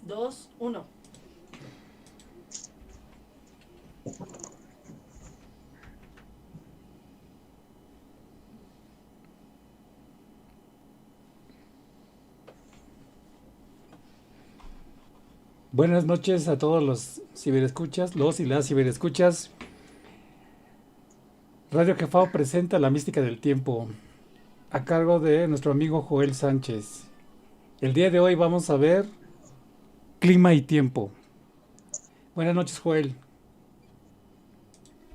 2, 1. Buenas noches a todos los ciberescuchas, los y las ciberescuchas. Radio Jefao presenta La Mística del Tiempo, a cargo de nuestro amigo Joel Sánchez. El día de hoy vamos a ver clima y tiempo. Buenas noches, Joel.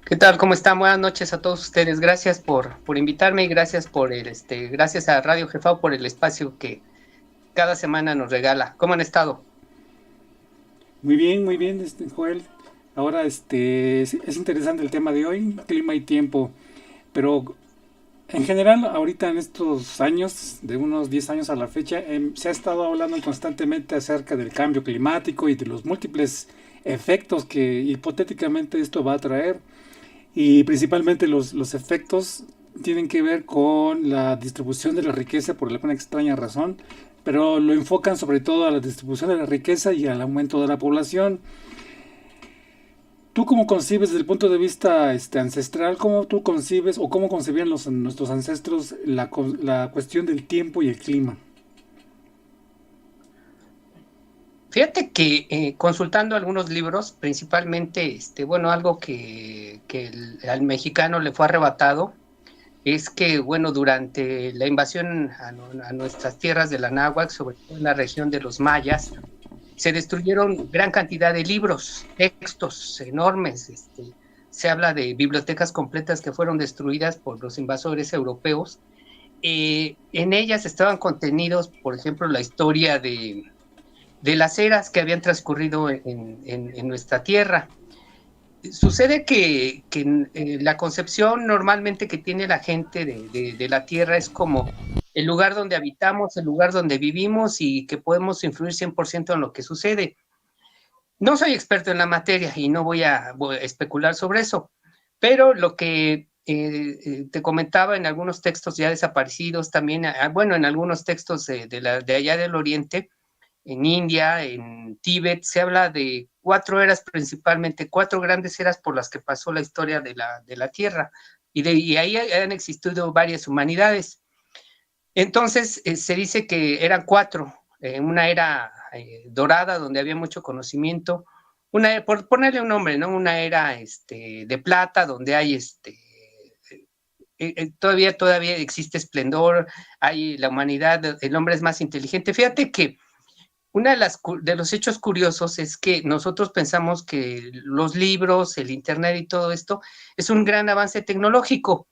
¿Qué tal? ¿Cómo están? Buenas noches a todos ustedes. Gracias por invitarme y gracias gracias a Radio Jefao por el espacio que cada semana nos regala. ¿Cómo han estado? Muy bien, Joel. Ahora, es interesante el tema de hoy, clima y tiempo. Pero en general, ahorita en estos años, de unos 10 años a la fecha, se ha estado hablando constantemente acerca del cambio climático y de los múltiples efectos que hipotéticamente esto va a traer. Y principalmente los efectos tienen que ver con la distribución de la riqueza por alguna extraña razón, pero lo enfocan sobre todo a la distribución de la riqueza y al aumento de la población. ¿Tú cómo concibes desde el punto de vista ancestral, cómo tú concibes o cómo concebían nuestros ancestros la cuestión del tiempo y el clima? Fíjate que consultando algunos libros, principalmente, bueno, algo que al mexicano le fue arrebatado es que, bueno, durante la invasión a nuestras tierras de la náhuatl, sobre todo en la región de los mayas, se destruyeron gran cantidad de libros, textos enormes. Se habla de bibliotecas completas que fueron destruidas por los invasores europeos. En ellas estaban contenidos, por ejemplo, la historia de las eras que habían transcurrido en nuestra tierra. Sucede que la concepción normalmente que tiene la gente de la tierra es como el lugar donde habitamos, el lugar donde vivimos y que podemos influir 100% en lo que sucede. No soy experto en la materia y no voy a especular sobre eso, pero lo que te comentaba en algunos textos ya desaparecidos, también, bueno, en algunos textos de allá del Oriente, en India, en Tíbet, se habla de 4 eras principalmente, 4 grandes eras por las que pasó la historia de la Tierra, y ahí han existido varias humanidades. Entonces, se dice que eran 4, una era dorada, donde había mucho conocimiento, por ponerle un nombre, ¿no? Una era de plata, donde hay todavía existe esplendor, hay la humanidad, el hombre es más inteligente. Fíjate que uno de los hechos curiosos es que nosotros pensamos que los libros, el internet y todo esto es un gran avance tecnológico,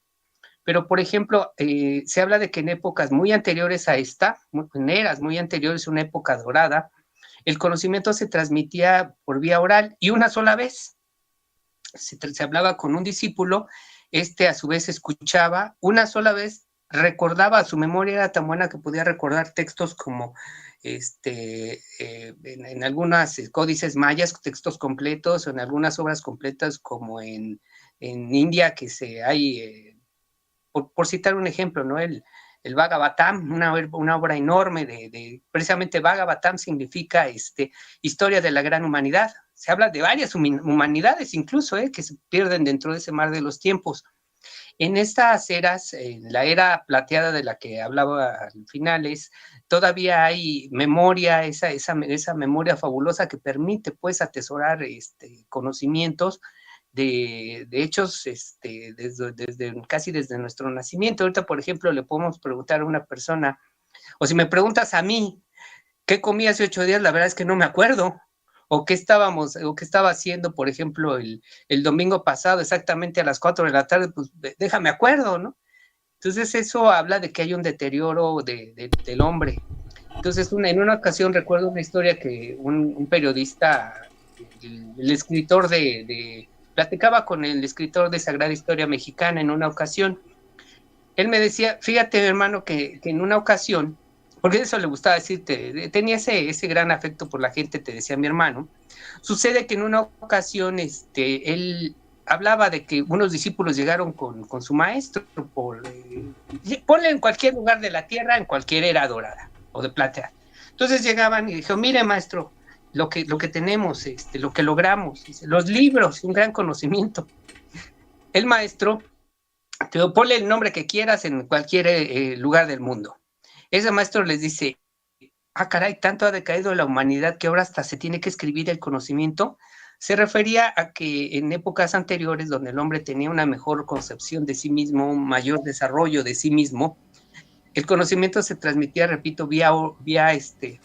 pero por ejemplo, se habla de que en épocas muy anteriores a esta, en eras muy anteriores, una época dorada, el conocimiento se transmitía por vía oral y una sola vez. Se hablaba con un discípulo, a su vez escuchaba, una sola vez recordaba, su memoria era tan buena que podía recordar textos como en algunas códices mayas, textos completos, o en algunas obras completas como en India, que hay, por citar un ejemplo, ¿no? El Bhagavatam, una obra enorme precisamente Bhagavatam significa historia de la gran humanidad. Se habla de varias humanidades incluso, que se pierden dentro de ese mar de los tiempos. En estas eras, en la era plateada de la que hablaba al final, todavía hay memoria, esa memoria fabulosa que permite pues atesorar conocimientos de hechos casi desde nuestro nacimiento. Ahorita, por ejemplo, le podemos preguntar a una persona, o si me preguntas a mí, ¿qué comí hace 8 días? La verdad es que no me acuerdo. O qué estaba haciendo, por ejemplo, el domingo pasado, exactamente a las 4 de la tarde, pues déjame acuerdo, ¿no? Entonces eso habla de que hay un deterioro del hombre. Entonces en una ocasión recuerdo una historia que un periodista, el escritor platicaba con el escritor de Sagrada Historia Mexicana en una ocasión. Él me decía, fíjate hermano, que en una ocasión, porque eso le gustaba decirte, tenía ese gran afecto por la gente, te decía mi hermano, sucede que en una ocasión él hablaba de que unos discípulos llegaron con su maestro, ponle en cualquier lugar de la tierra, en cualquier era dorada o de plata. Entonces llegaban y dijo, mire maestro, lo que tenemos, lo que logramos. Dice, los libros, un gran conocimiento. El maestro, te ponle el nombre que quieras en cualquier lugar del mundo. Ese maestro les dice, ah, caray, tanto ha decaído la humanidad que ahora hasta se tiene que escribir el conocimiento. Se refería a que en épocas anteriores, donde el hombre tenía una mejor concepción de sí mismo, un mayor desarrollo de sí mismo, el conocimiento se transmitía, repito, vía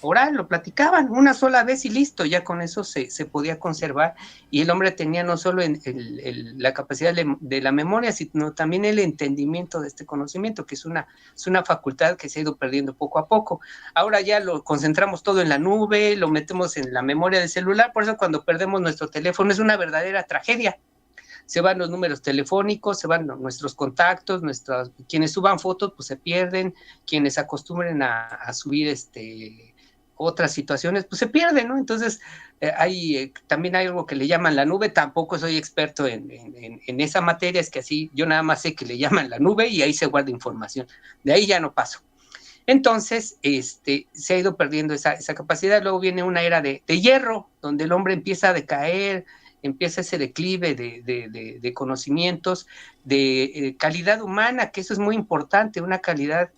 oral, lo platicaban una sola vez y listo, ya con eso se podía conservar, y el hombre tenía no solo la capacidad de la memoria, sino también el entendimiento de este conocimiento, que es una facultad que se ha ido perdiendo poco a poco. Ahora ya lo concentramos todo en la nube, lo metemos en la memoria del celular, por eso cuando perdemos nuestro teléfono es una verdadera tragedia. Se van los números telefónicos, se van nuestros contactos, quienes suban fotos pues se pierden, quienes acostumbren a subir otras situaciones pues se pierden, ¿no? Entonces también hay algo que le llaman la nube, tampoco soy experto en esa materia, es que así yo nada más sé que le llaman la nube y ahí se guarda información, de ahí ya no paso. Entonces, se ha ido perdiendo esa capacidad. Luego viene una era de hierro, donde el hombre empieza a decaer, empieza ese declive de conocimientos, de calidad humana, que eso es muy importante, una calidad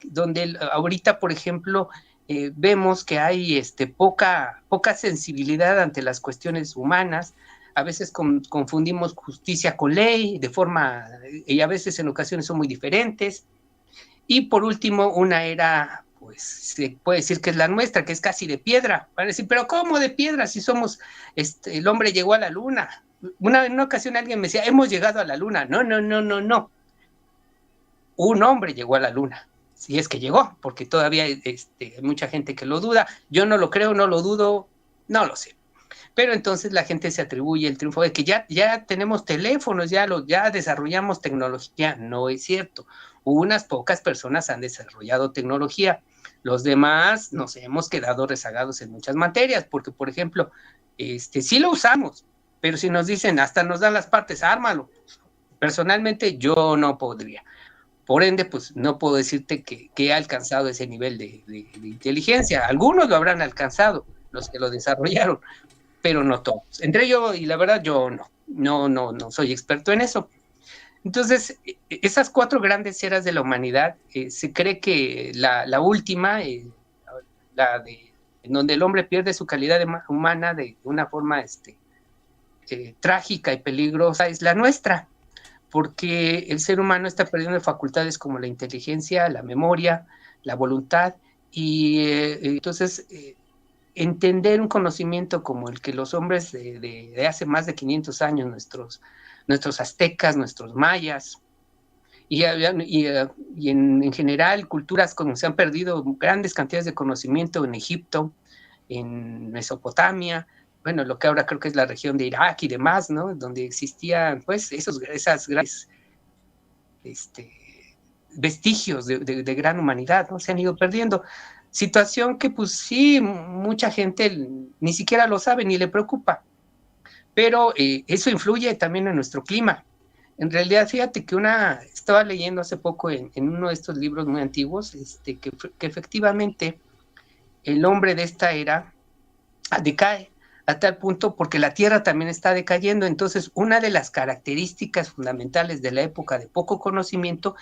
donde ahorita, por ejemplo, vemos que hay poca sensibilidad ante las cuestiones humanas. A veces confundimos justicia con ley, y a veces en ocasiones son muy diferentes. Y por último, una era, pues se puede decir que es la nuestra, que es casi de piedra. Van a decir, pero ¿cómo de piedra si somos, el hombre llegó a la luna? En una ocasión alguien me decía, hemos llegado a la luna. No. Un hombre llegó a la luna, si es que llegó, porque todavía hay mucha gente que lo duda. Yo no lo creo, no lo dudo, no lo sé. Pero entonces la gente se atribuye el triunfo de que ya tenemos teléfonos, ya desarrollamos tecnología. No es cierto. Unas pocas personas han desarrollado tecnología. Los demás nos hemos quedado rezagados en muchas materias, porque, por ejemplo, sí lo usamos, pero si nos dicen, hasta nos dan las partes, ármalo. Personalmente, yo no podría. Por ende, pues no puedo decirte que he alcanzado ese nivel de inteligencia. Algunos lo habrán alcanzado, los que lo desarrollaron, pero no todos. Entre ellos, y la verdad, yo no soy experto en eso. Entonces, esas 4 grandes eras de la humanidad, se cree que la última, en donde el hombre pierde su calidad humana de una forma trágica y peligrosa, es la nuestra, porque el ser humano está perdiendo facultades como la inteligencia, la memoria, la voluntad, y entonces entender un conocimiento como el que los hombres de hace más de 500 años, nuestros aztecas, nuestros mayas, y en general culturas como se han perdido grandes cantidades de conocimiento en Egipto, en Mesopotamia, bueno, lo que ahora creo que es la región de Irak y demás, ¿no? Donde existían, pues, esas grandes vestigios de gran humanidad, ¿no? Se han ido perdiendo. Situación que, pues sí, mucha gente ni siquiera lo sabe ni le preocupa, pero eso influye también en nuestro clima. En realidad, fíjate que estaba leyendo hace poco en uno de estos libros muy antiguos, que efectivamente el hombre de esta era decae a tal punto porque la Tierra también está decayendo. Entonces, una de las características fundamentales de la época de poco conocimiento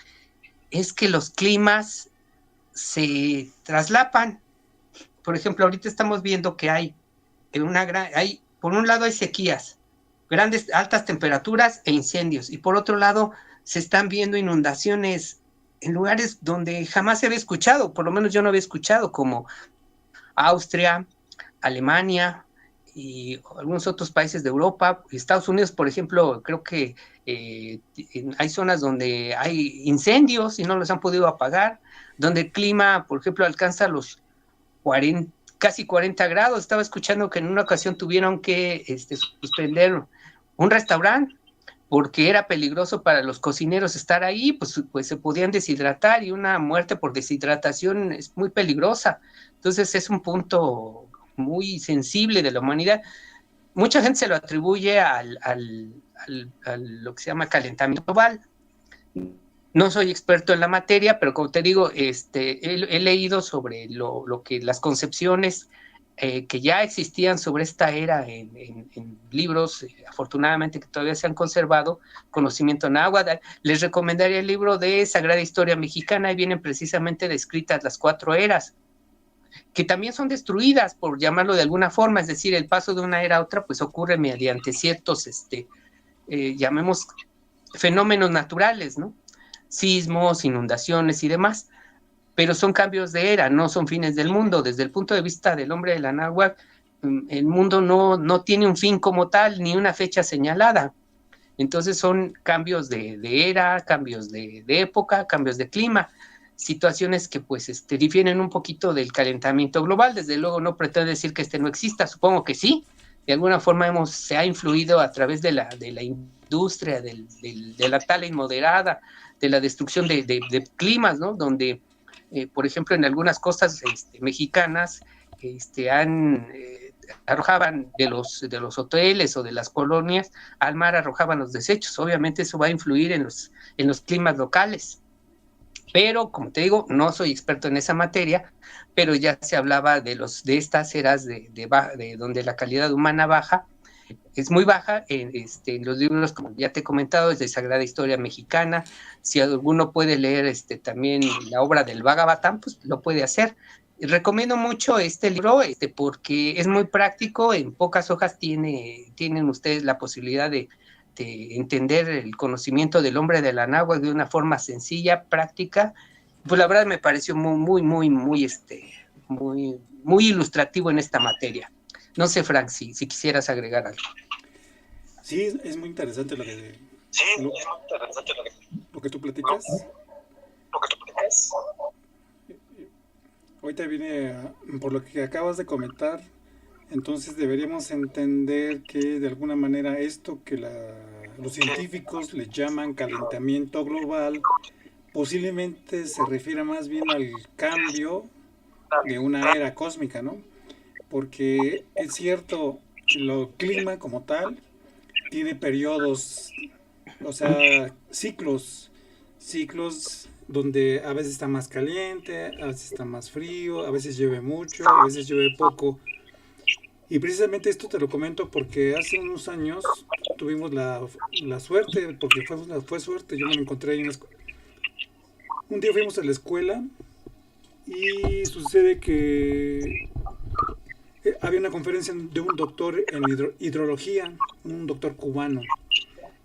es que los climas se traslapan. Por ejemplo, ahorita estamos viendo que por un lado hay sequías, altas temperaturas e incendios, y por otro lado se están viendo inundaciones en lugares donde jamás se había escuchado, por lo menos yo no había escuchado, como Austria, Alemania y algunos otros países de Europa. Estados Unidos, por ejemplo, creo que hay zonas donde hay incendios y no los han podido apagar, donde el clima, por ejemplo, alcanza los casi 40 grados. Estaba escuchando que en una ocasión tuvieron que suspender un restaurante porque era peligroso para los cocineros estar ahí, pues se podían deshidratar, y una muerte por deshidratación es muy peligrosa. Entonces es un punto muy sensible de la humanidad. Mucha gente se lo atribuye a lo que se llama calentamiento global. No soy experto en la materia, pero como te digo, he leído sobre lo que las concepciones que ya existían sobre esta era en libros, afortunadamente que todavía se han conservado, conocimiento náhuatl. Les recomendaría el libro de Sagrada Historia Mexicana, ahí vienen precisamente descritas las 4 eras, que también son destruidas, por llamarlo de alguna forma, es decir, el paso de una era a otra, pues ocurre mediante ciertos, llamemos, fenómenos naturales, ¿no? Sismos, inundaciones y demás, pero son cambios de era, no son fines del mundo. Desde el punto de vista del hombre de la náhuatl, el mundo no tiene un fin como tal, ni una fecha señalada. Entonces son cambios de era, cambios de época, cambios de clima, situaciones que pues difieren un poquito del calentamiento global. Desde luego no pretendo decir que no exista, supongo que sí. De alguna forma se ha influido a través de la industria, de la tala inmoderada, de la destrucción de climas, ¿no? Donde por ejemplo, en algunas costas mexicanas arrojaban de los hoteles o de las colonias al mar, arrojaban los desechos. Obviamente eso va a influir en los climas locales. Pero, como te digo, no soy experto en esa materia, pero ya se hablaba de estas eras de donde la calidad humana baja, es muy baja. En los libros, como ya te he comentado, es de Sagrada Historia Mexicana. Si alguno puede leer también la obra del Bhagavatam, pues lo puede hacer. Recomiendo mucho este libro porque es muy práctico, en pocas hojas tienen ustedes la posibilidad de entender el conocimiento del hombre de la náhuatl de una forma sencilla, práctica. Pues la verdad me pareció muy, muy, muy, muy ilustrativo en esta materia. No sé, Frank, si quisieras agregar algo. Sí, es muy interesante lo que tú platicas. Ahorita viene por lo que acabas de comentar. Entonces deberíamos entender que de alguna manera esto que los científicos le llaman calentamiento global posiblemente se refiere más bien al cambio de una era cósmica, ¿no? Porque es cierto, el clima como tal tiene periodos, o sea, ciclos donde a veces está más caliente, a veces está más frío, a veces llueve mucho, a veces llueve poco. Y precisamente esto te lo comento porque hace unos años tuvimos la suerte, porque fue suerte, yo me lo encontré ahí un día fuimos a la escuela y sucede que había una conferencia de un doctor en hidrología, un doctor cubano,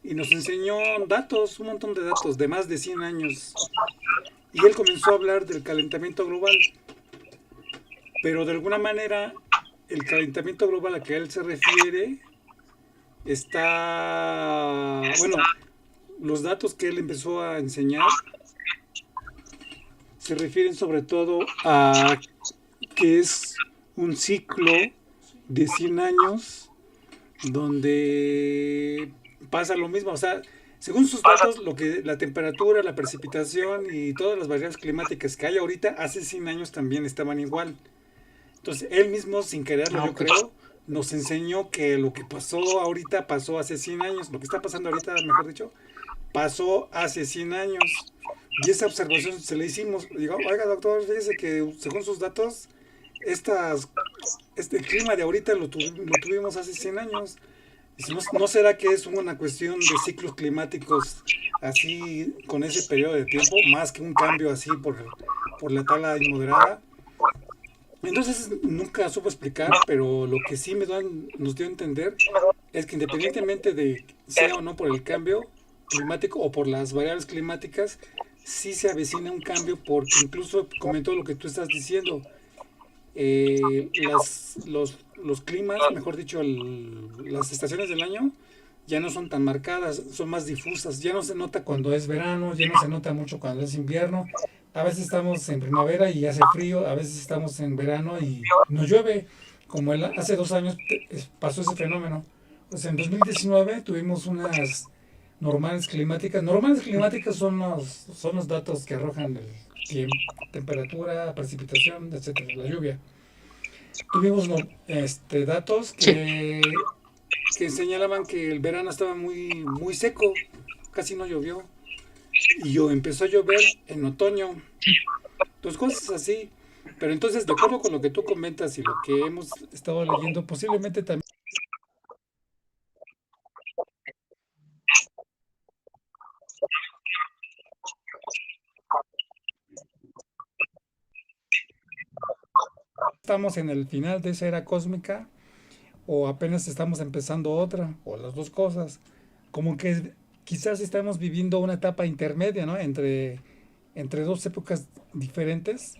y nos enseñó datos, un montón de datos de más de 100 años. Y él comenzó a hablar del calentamiento global, pero de alguna manera el calentamiento global a que él se refiere está, bueno, los datos que él empezó a enseñar se refieren sobre todo a que es un ciclo de 100 años donde pasa lo mismo, o sea, según sus datos, la temperatura, la precipitación y todas las variables climáticas que hay ahorita, hace 100 años también estaban igual. Entonces, él mismo, sin quererlo, yo creo, nos enseñó que lo que pasó ahorita pasó hace 100 años, lo que está pasando ahorita, mejor dicho, pasó hace 100 años. Y esa observación se le hicimos, digo, oiga doctor, fíjese que según sus datos, este clima de ahorita lo tuvimos hace 100 años. ¿No será que es una cuestión de ciclos climáticos así con ese periodo de tiempo, más que un cambio así por la tala inmoderada? Entonces nunca supo explicar, pero lo que sí nos dio a entender es que independientemente de sea o no por el cambio climático o por las variables climáticas, sí se avecina un cambio porque incluso comentó lo que tú estás diciendo. Los climas, mejor dicho, las estaciones del año ya no son tan marcadas, son más difusas, ya no se nota cuando es verano, ya no se nota mucho cuando es invierno. A veces estamos en primavera y hace frío, a veces estamos en verano y no llueve, como hace 2 años pasó ese fenómeno. O sea, en 2019 tuvimos unas normales climáticas. Normales climáticas son los datos que arrojan el tiempo, temperatura, precipitación, etcétera, la lluvia. Tuvimos datos que señalaban que el verano estaba muy, muy seco, casi no llovió. Y empezó a llover en otoño. Entonces, cosas así. Pero entonces, de acuerdo con lo que tú comentas y lo que hemos estado leyendo, posiblemente también estamos en el final de esa era cósmica o apenas estamos empezando otra, o las dos cosas. Como que quizás estamos viviendo una etapa intermedia, ¿no? Entre dos épocas diferentes.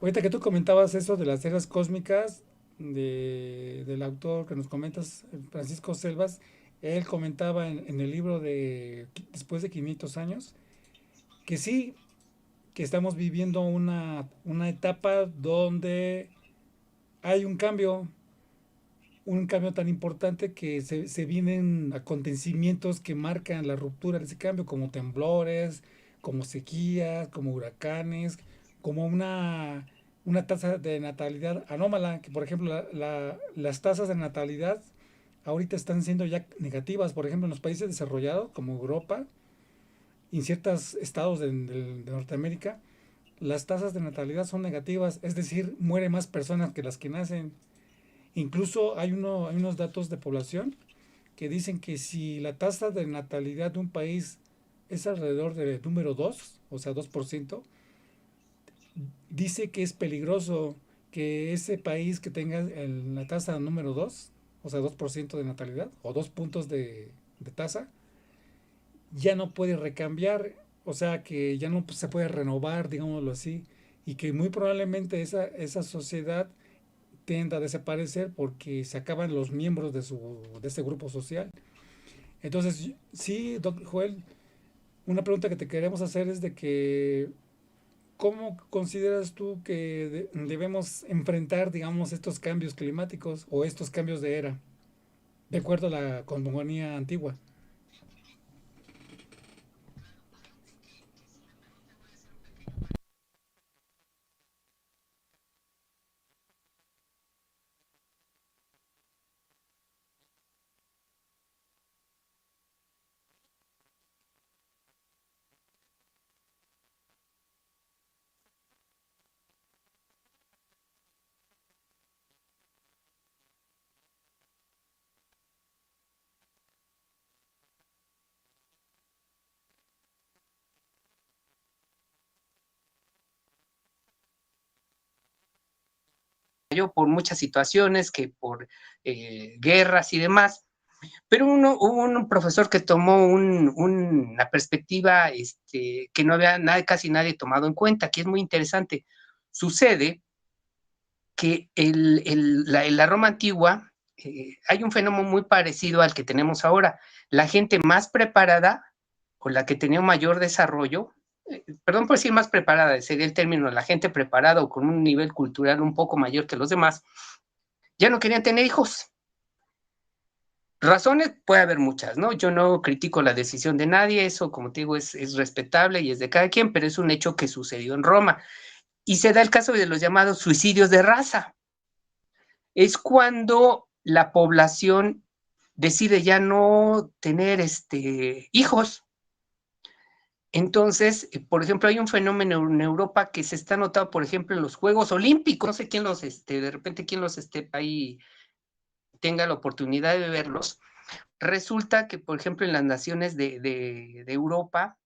Ahorita que tú comentabas eso de las eras cósmicas, del autor que nos comentas, Francisco Selvas, él comentaba en el libro de Después de 500 años, que sí, que estamos viviendo una etapa donde hay un cambio tan importante que se vienen acontecimientos que marcan la ruptura de ese cambio, como temblores, como sequías, como huracanes, como una tasa de natalidad anómala, que por ejemplo las tasas de natalidad ahorita están siendo ya negativas, por ejemplo en los países desarrollados como Europa y en ciertos estados de Norteamérica, las tasas de natalidad son negativas, es decir, mueren más personas que las que nacen. Incluso hay unos datos de población que dicen que si la tasa de natalidad de un país es alrededor del número 2, o sea, 2%, dice que es peligroso que ese país que tenga la tasa número 2, o sea, 2% de natalidad, o 2 puntos de tasa, ya no puede recambiar, o sea, que ya no se puede renovar, digámoslo así, y que muy probablemente esa sociedad tienda a desaparecer porque se acaban los miembros de ese grupo social. Entonces, sí, Doc Joel, una pregunta que te queremos hacer es de que, ¿cómo consideras tú que debemos enfrentar, digamos, estos cambios climáticos o estos cambios de era, de acuerdo a la cosmogonía antigua? Por muchas situaciones, que por guerras y demás, pero hubo un profesor que tomó una perspectiva que no había casi nadie tomado en cuenta, que es muy interesante. Sucede que la Roma antigua, hay un fenómeno muy parecido al que tenemos ahora. La gente más preparada o la que tenía un mayor desarrollo, perdón por decir más preparada, sería el término, la gente preparada o con un nivel cultural un poco mayor que los demás, ya no querían tener hijos. Razones puede haber muchas, ¿no? Yo no critico la decisión de nadie, eso, como te digo, es respetable y es de cada quien, pero es un hecho que sucedió en Roma. Y se da el caso de los llamados suicidios de raza. Es cuando la población decide ya no tener hijos. Entonces, por ejemplo, hay un fenómeno en Europa que se está notando, por ejemplo, en los Juegos Olímpicos. No sé quién los, de repente, quién los ahí tenga la oportunidad de verlos. Resulta que, por ejemplo, en las naciones de Europa,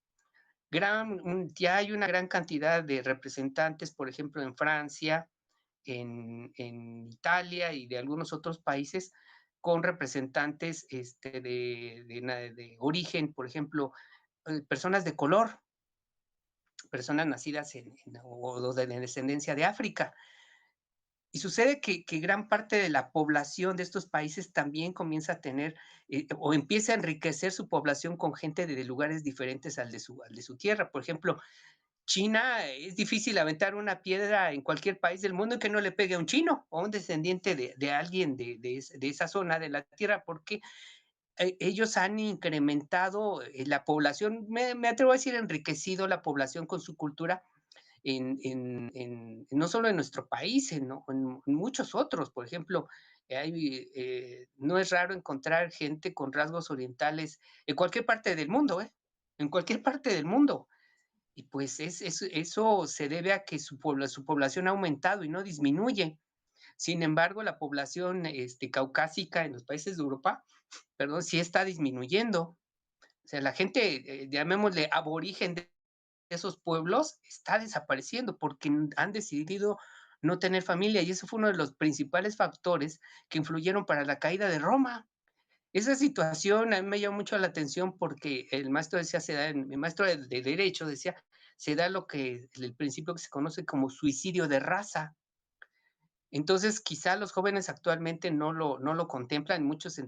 ya hay una gran cantidad de representantes, por ejemplo, en Francia, en Italia y de algunos otros países, con representantes de origen, por ejemplo, personas de color, personas nacidas o de descendencia de África. Y sucede que gran parte de la población de estos países también comienza a tener o empieza a enriquecer su población con gente de lugares diferentes al de su tierra. Por ejemplo, China, es difícil aventar una piedra en cualquier país del mundo y que no le pegue a un chino o a un descendiente de alguien de esa zona de la tierra, porque ellos han incrementado la población, me atrevo a decir, enriquecido la población con su cultura no solo en nuestro país, en muchos otros. Por ejemplo, no es raro encontrar gente con rasgos orientales en cualquier parte del mundo, ¿eh? En cualquier parte del mundo. y pues eso se debe a que su población ha aumentado y no disminuye. Sin embargo, la población caucásica en los países de Europa, perdón, sí está disminuyendo. O sea, la gente, llamémosle aborigen de esos pueblos, está desapareciendo porque han decidido no tener familia y eso fue uno de los principales factores que influyeron para la caída de Roma. Esa situación a mí me llamó mucho la atención porque el maestro decía, mi maestro de Derecho decía, se da lo que el principio que se conoce como suicidio de raza. Entonces, quizá los jóvenes actualmente no lo contemplan, muchos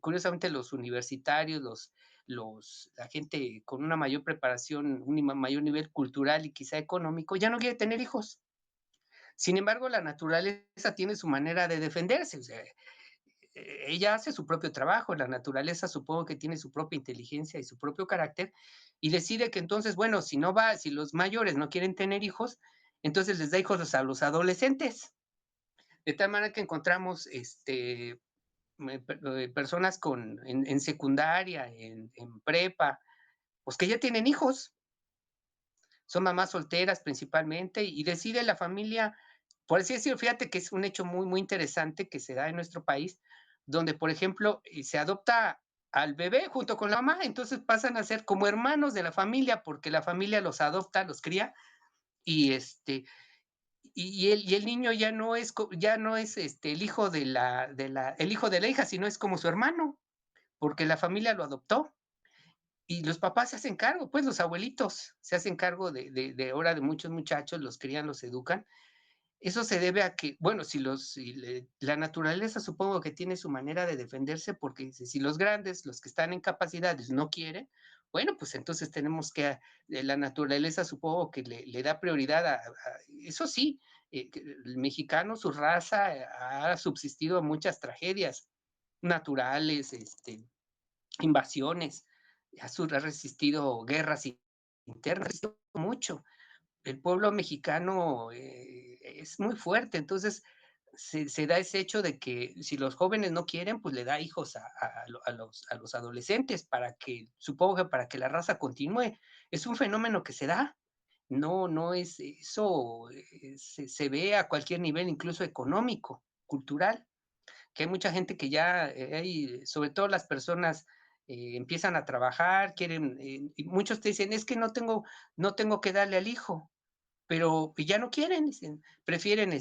curiosamente los universitarios, la gente con una mayor preparación, un mayor nivel cultural y quizá económico, ya no quiere tener hijos. Sin embargo, la naturaleza tiene su manera de defenderse, o sea, ella hace su propio trabajo, la naturaleza supongo que tiene su propia inteligencia y su propio carácter, y decide que entonces, bueno, si los mayores no quieren tener hijos, entonces les da hijos a los adolescentes. De tal manera que encontramos personas en secundaria, en prepa, pues que ya tienen hijos, son mamás solteras principalmente, y decide la familia, por así decirlo, fíjate que es un hecho muy, muy interesante que se da en nuestro país, donde, por ejemplo, se adopta al bebé junto con la mamá, entonces pasan a ser como hermanos de la familia, porque la familia los adopta, los cría, y y el niño ya no es el hijo el hijo de la hija, sino es como su hermano, porque la familia lo adoptó. Y los papás se hacen cargo, pues los abuelitos se hacen cargo de ahora de muchos muchachos, los crían, los educan. Eso se debe a que, bueno, la naturaleza supongo que tiene su manera de defenderse, porque si los grandes, los que están en capacidades, no quieren, bueno, pues entonces tenemos que, la naturaleza supongo que le da prioridad eso sí, el mexicano, su raza, ha subsistido a muchas tragedias naturales, invasiones, ha resistido guerras internas, ha resistido mucho. El pueblo mexicano es muy fuerte, entonces se da ese hecho de que si los jóvenes no quieren, pues le da hijos a los adolescentes para que, supongo que para que la raza continúe. Es un fenómeno que se da, no es eso, se ve a cualquier nivel, incluso económico, cultural, que hay mucha gente que ya, sobre todo las personas empiezan a trabajar, quieren, y muchos te dicen, es que no tengo que darle al hijo, pero ya no quieren, dicen, prefieren,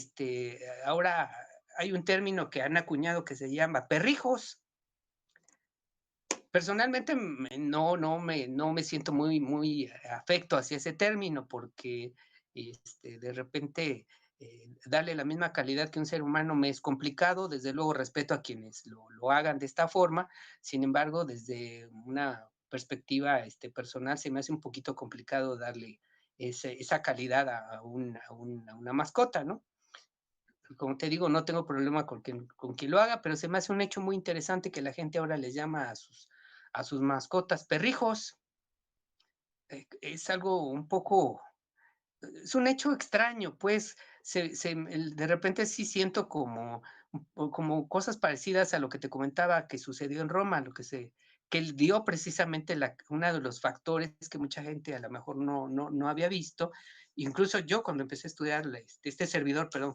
ahora hay un término que han acuñado que se llama perrijos. Personalmente no me siento muy afecto hacia ese término porque de repente darle la misma calidad que un ser humano me es complicado, desde luego respeto a quienes lo hagan de esta forma, sin embargo, desde una perspectiva personal se me hace un poquito complicado darle esa calidad a una mascota, ¿no? Como te digo, no tengo problema con quien lo haga, pero se me hace un hecho muy interesante que la gente ahora les llama a sus mascotas perrijos. Es algo un poco, es un hecho extraño, pues de repente sí siento como cosas parecidas a lo que te comentaba que sucedió en Roma, que dio precisamente uno de los factores que mucha gente a lo mejor no había visto. Incluso yo cuando empecé a estudiar, servidor, perdón,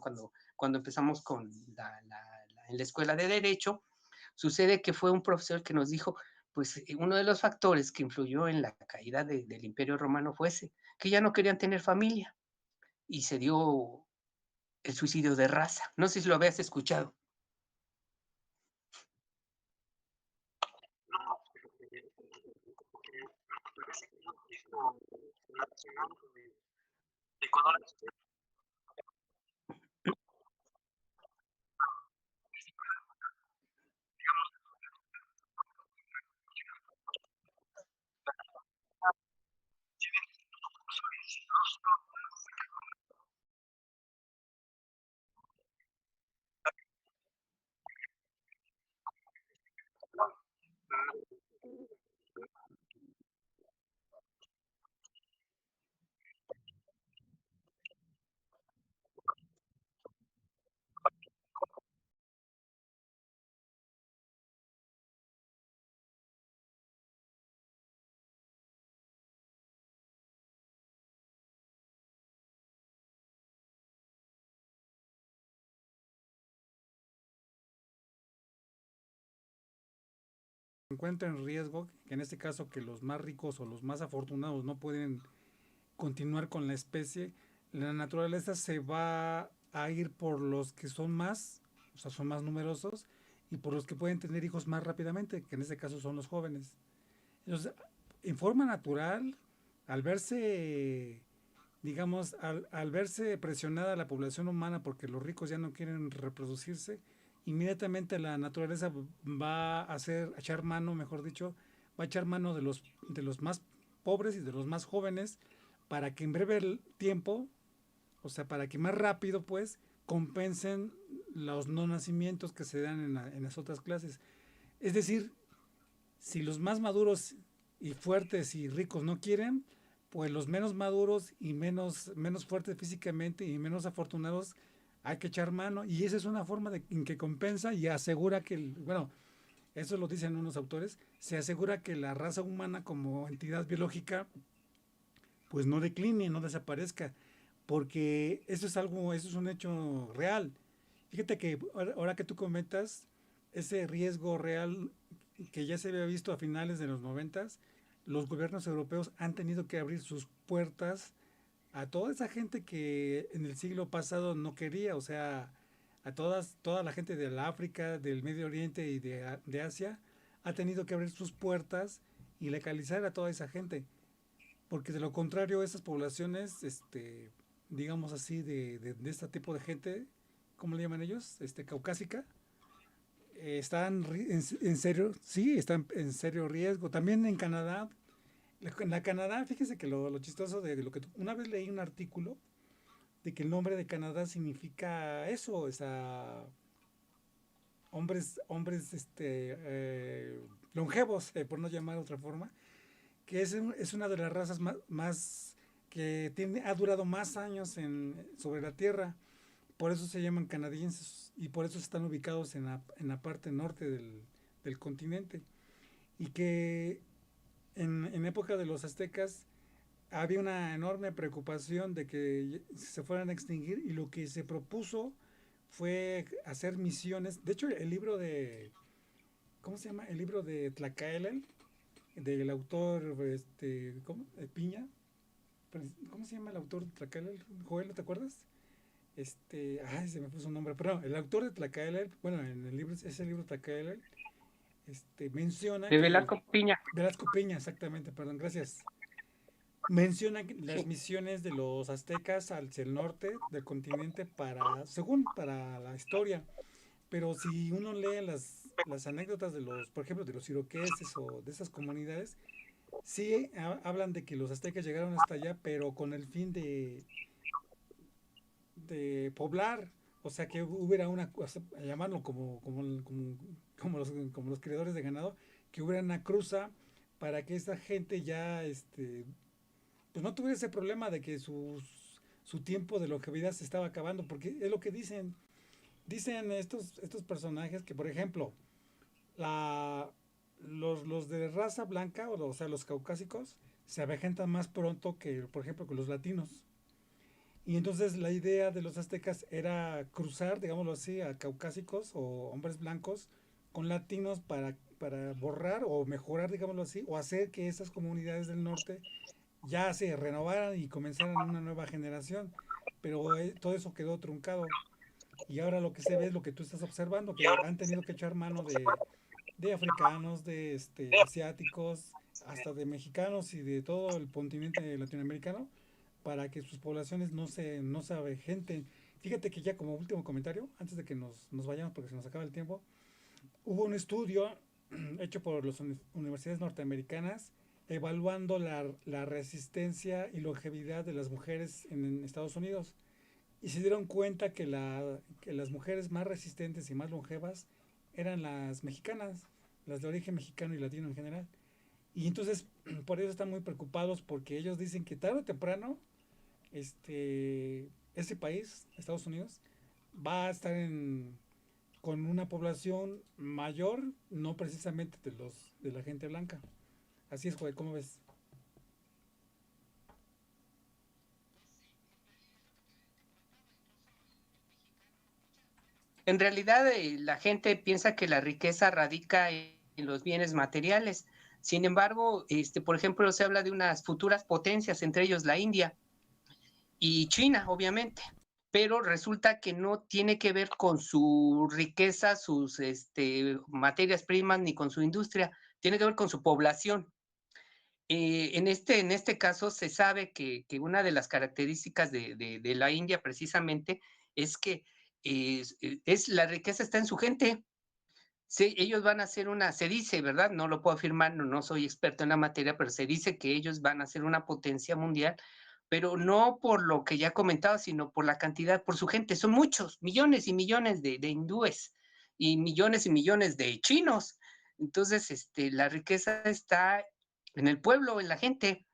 cuando empezamos en la escuela de Derecho, sucede que fue un profesor que nos dijo, pues uno de los factores que influyó en la caída del Imperio Romano fue ese, que ya no querían tener familia y se dio el suicidio de raza. No sé si lo habías escuchado. encuentra en riesgo, que en este caso que los más ricos o los más afortunados no pueden continuar con la especie, la naturaleza se va a ir por los que son más, o sea, son más numerosos, y por los que pueden tener hijos más rápidamente, que en este caso son los jóvenes. Entonces, en forma natural, al verse, digamos, al verse presionada la población humana porque los ricos ya no quieren reproducirse, inmediatamente la naturaleza va a hacer, a echar mano, mejor dicho, va a echar mano de los más pobres y de los más jóvenes para que en breve tiempo, o sea, para que más rápido, pues, compensen los no nacimientos que se dan en las otras clases. Es decir, si los más maduros y fuertes y ricos no quieren, pues los menos maduros y menos fuertes físicamente y menos afortunados hay que echar mano. Y esa es una forma en que compensa y asegura que, bueno, eso lo dicen unos autores, se asegura que la raza humana como entidad biológica pues no decline, no desaparezca, porque eso es algo, eso es un hecho real. Fíjate que ahora que tú comentas, ese riesgo real que ya se había visto a finales de los noventas, los gobiernos europeos han tenido que abrir sus puertas a toda esa gente que en el siglo pasado no quería, o sea, toda la gente de la África, del Medio Oriente y de Asia, ha tenido que abrir sus puertas y legalizar a toda esa gente. Porque de lo contrario, esas poblaciones, digamos así, de este tipo de gente, ¿cómo le llaman ellos? Caucásica, están en serio, sí, están en serio riesgo. También en Canadá, en la Canadá, fíjese que lo chistoso de lo que una vez leí un artículo de que el nombre de Canadá significa eso, o sea, hombres, longevos, por no llamar de otra forma, que es una de las razas más que ha durado más años sobre la Tierra. Por eso se llaman canadienses y por eso están ubicados en la parte norte del continente. Y que en época de los aztecas había una enorme preocupación de que se fueran a extinguir y lo que se propuso fue hacer misiones. De hecho, el libro de, ¿cómo se llama? El libro de Tlacaelel, del autor ¿cómo? Piña. ¿Cómo se llama el autor de Tlacaelel? Joel, ¿no te acuerdas? Ay, se me puso un nombre, pero no, el autor de Tlacaelel, bueno, en el libro, ese libro Tlacaelel, menciona De que, Velasco Piña, Velasco Piña, exactamente, perdón, gracias, menciona las sí. misiones de los aztecas hacia el norte del continente para la historia, pero si uno lee las anécdotas de por ejemplo, de los iroqueses o de esas comunidades, sí hablan de que los aztecas llegaron hasta allá, pero con el fin de poblar, o sea, que hubiera o sea, llamarlo como los criadores de ganado, que hubiera una cruza para que esa gente ya, pues no tuviera ese problema de que su tiempo de longevidad se estaba acabando, porque es lo que dicen estos personajes que, por ejemplo, la, los de raza blanca, o sea, los caucásicos, se avejentan más pronto que, por ejemplo, que los latinos. Y entonces la idea de los aztecas era cruzar, digámoslo así, a caucásicos o hombres blancos con latinos para borrar o mejorar, digámoslo así, o hacer que esas comunidades del norte ya se renovaran y comenzaran una nueva generación. Pero todo eso quedó truncado. Y ahora lo que se ve es lo que tú estás observando, que han tenido que echar mano de africanos, de asiáticos, hasta de mexicanos y de todo el continente latinoamericano para que sus poblaciones no se avejenten. Fíjate que ya como último comentario, antes de que nos vayamos porque se nos acaba el tiempo, hubo un estudio hecho por las universidades norteamericanas evaluando la resistencia y longevidad de las mujeres en Estados Unidos y se dieron cuenta que las mujeres más resistentes y más longevas eran las mexicanas, las de origen mexicano y latino en general. Y entonces por eso están muy preocupados porque ellos dicen que tarde o temprano ese país, Estados Unidos, va a estar con una población mayor, no precisamente de la gente blanca. Así es, Joel, ¿cómo ves? En realidad, la gente piensa que la riqueza radica los bienes materiales. Sin embargo, por ejemplo, se habla de unas futuras potencias, entre ellos la India y China, obviamente, pero resulta que no tiene que ver con su riqueza, sus materias primas, ni con su industria, tiene que ver con su población. En este caso se sabe que una de las características de la India precisamente es que la riqueza está en su gente. Sí, ellos van a hacer se dice, ¿verdad? No lo puedo afirmar, no soy experto en la materia, pero se dice que ellos van a ser una potencia mundial, pero no por lo que ya comentaba, sino por la cantidad, por su gente. Son muchos, millones y millones de hindúes y millones de chinos. Entonces, la riqueza está en el pueblo, en la gente.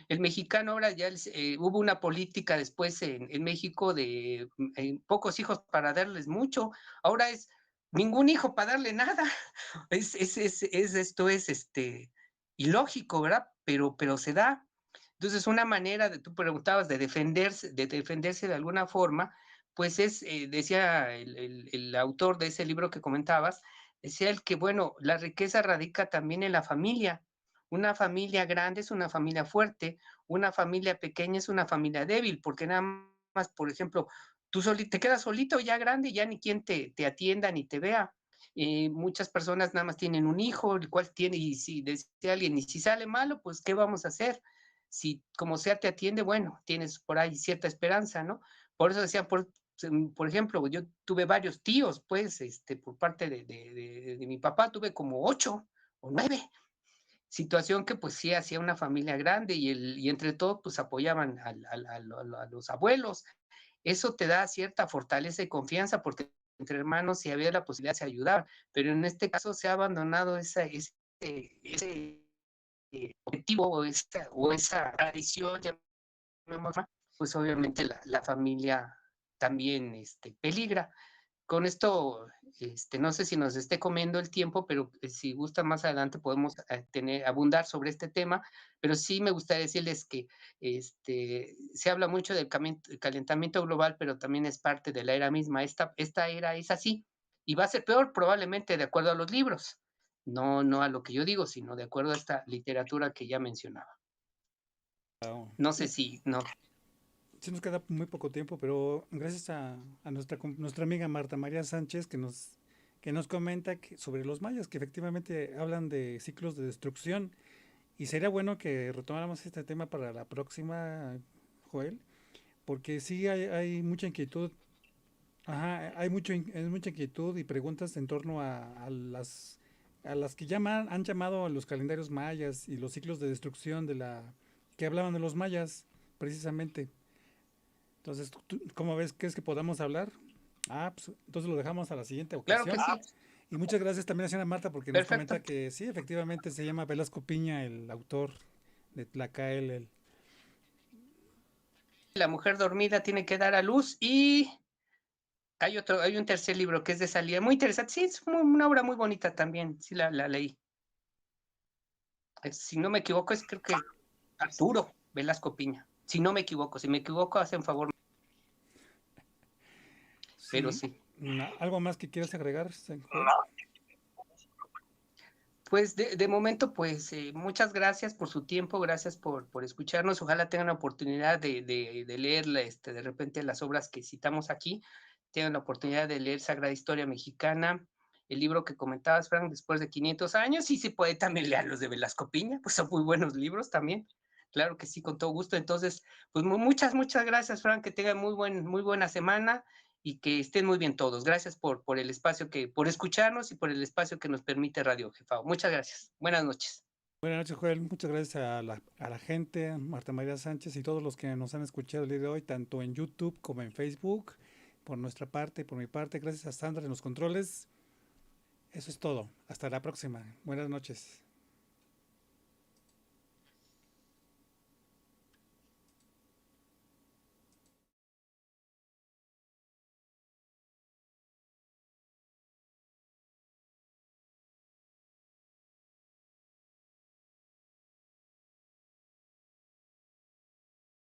El mexicano ahora ya hubo una política después en México de pocos hijos para darles mucho. Ahora es ningún hijo para darle nada. Esto es ilógico, ¿verdad? Pero se da. Entonces, una manera, tú preguntabas, de defenderse de alguna forma, pues decía el autor de ese libro que comentabas, decía el que, bueno, la riqueza radica también en la familia. Una familia grande es una familia fuerte, una familia pequeña es una familia débil, porque nada más, por ejemplo, tú te quedas solito ya grande, ya ni quien te atienda ni te vea. Muchas personas nada más tienen un hijo, el cual tiene, y si decía alguien, y si sale malo, pues ¿qué vamos a hacer? Si como sea te atiende, bueno, tienes por ahí cierta esperanza, ¿no? Por eso decía, por ejemplo, yo tuve varios tíos, pues, por parte de mi papá, tuve como 8 o 9, situación que pues sí hacía una familia grande y entre todos pues apoyaban a los abuelos. Eso te da cierta fortaleza y confianza porque entre hermanos si había la posibilidad se ayudar, pero en este caso se ha abandonado ese objetivo o esa tradición, pues obviamente la familia también peligra. Con esto, no sé si nos esté comiendo el tiempo, pero si gusta más adelante podemos abundar sobre este tema, pero sí me gustaría decirles que se habla mucho del calentamiento global, pero también es parte de la era misma. Esta era es así y va a ser peor probablemente de acuerdo a los libros, no a lo que yo digo, sino de acuerdo a esta literatura que ya mencionaba. Wow. No sé si, no. Sí nos queda muy poco tiempo, pero gracias a nuestra amiga Marta María Sánchez que nos comenta sobre los mayas, que efectivamente hablan de ciclos de destrucción. Y sería bueno que retomáramos este tema para la próxima, Joel, porque sí hay mucha inquietud. Ajá, hay mucha inquietud y preguntas en torno a las que han llamado a los calendarios mayas y los ciclos de destrucción que hablaban de los mayas, precisamente. Entonces, ¿cómo ves? ¿Crees que podamos hablar? Pues, entonces lo dejamos a la siguiente Claro que ocasión. sí. Y muchas gracias también a la señora Marta porque nos Perfecto. comenta que sí, efectivamente se llama Velasco Piña, el autor de Tlacael. La mujer dormida tiene que dar a luz y hay un tercer libro que es de salida, muy interesante. Sí, es una obra muy bonita también. Sí, la leí. Si no me equivoco, creo que Arturo Velasco Piña. Si no me equivoco, si me equivoco, hacen favor. Pero Sí. sí. ¿Algo más que quieras agregar, Joel? Pues de momento, pues muchas gracias por su tiempo, gracias por escucharnos. Ojalá tengan la oportunidad de leer de repente las obras que citamos aquí, tengan la oportunidad de leer Sagrada Historia Mexicana, el libro que comentabas, Frank, después de 500 años, y se puede también leer los de Velasco Piña, pues son muy buenos libros también. Claro que sí, con todo gusto. Entonces, pues muchas gracias, Frank, que tengan muy buena semana y que estén muy bien todos. Gracias por el espacio por escucharnos y por el espacio que nos permite Radio Jefao. Muchas gracias. Buenas noches. Buenas noches, Joel. Muchas gracias a la gente, a Marta María Sánchez y todos los que nos han escuchado el día de hoy, tanto en YouTube como en Facebook. Por nuestra parte, por mi parte, gracias a Sandra en los controles. Eso es todo. Hasta la próxima. Buenas noches.